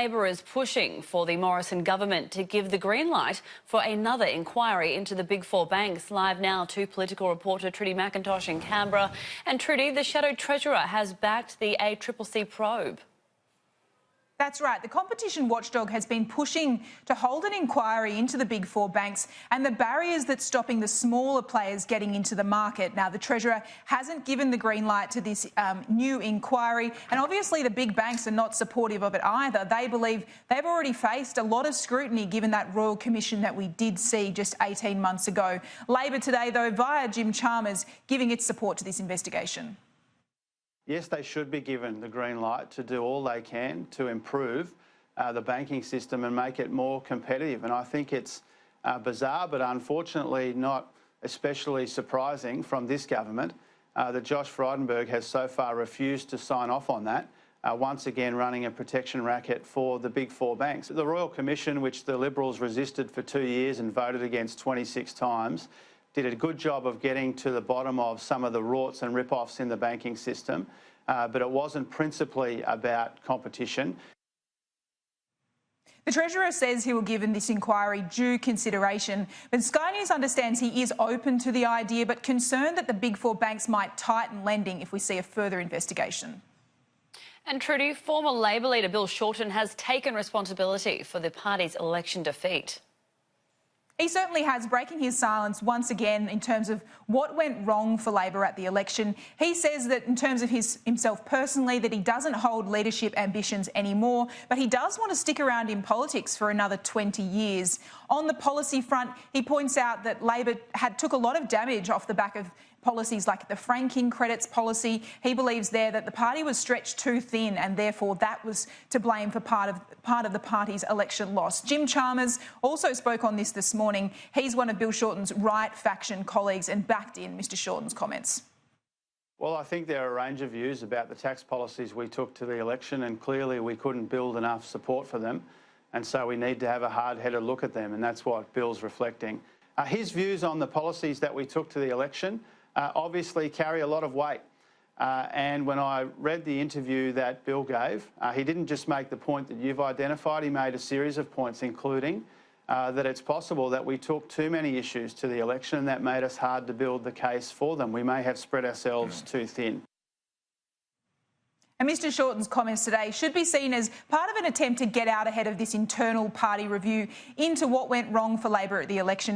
Labor is pushing for the Morrison government to give the green light for another inquiry into the big four banks. Live now to political reporter Trudy McIntosh in Canberra. And Trudy, the Shadow Treasurer has backed the ACCC probe. That's right. The competition watchdog has been pushing to hold an inquiry into the big four banks and the barriers that's stopping the smaller players getting into the market. Now, the Treasurer hasn't given the green light to this new inquiry, and obviously the big banks are not supportive of it either. They believe they've already faced a lot of scrutiny given that Royal Commission that we did see just 18 months ago. Labor today, though, via Jim Chalmers, giving its support to this investigation. Yes, they should be given the green light to do all they can to improve the banking system and make it more competitive. And I think it's bizarre, but unfortunately not especially surprising from this government that Josh Frydenberg has so far refused to sign off on that, once again running a protection racket for the big four banks. The Royal Commission, which the Liberals resisted for 2 years and voted against 26 times, did a good job of getting to the bottom of some of the rorts and rip-offs in the banking system, but it wasn't principally about competition. The Treasurer says he will give this inquiry due consideration, but Sky News understands he is open to the idea but concerned that the big four banks might tighten lending if we see a further investigation. And Trudy, former Labor leader Bill Shorten has taken responsibility for the party's election defeat. He certainly has, breaking his silence once again in terms of what went wrong for Labor at the election. He says that in terms of himself personally, that he doesn't hold leadership ambitions anymore, but he does want to stick around in politics for another 20 years. On the policy front, he points out that Labor took a lot of damage off the back of policies like the franking credits policy. He believes there that the party was stretched too thin and therefore that was to blame for part of the party's election loss. Jim Chalmers also spoke on this morning. He's one of Bill Shorten's right faction colleagues and backed in Mr Shorten's comments. Well, I think there are a range of views about the tax policies we took to the election, and clearly we couldn't build enough support for them, and so we need to have a hard-headed look at them, and that's what Bill's reflecting. His views on the policies that we took to the election obviously carry a lot of weight. And when I read the interview that Bill gave, he didn't just make the point that you've identified. He made a series of points, including that it's possible that we took too many issues to the election and that made us hard to build the case for them. We may have spread ourselves too thin. And Mr Shorten's comments today should be seen as part of an attempt to get out ahead of this internal party review into what went wrong for Labor at the election.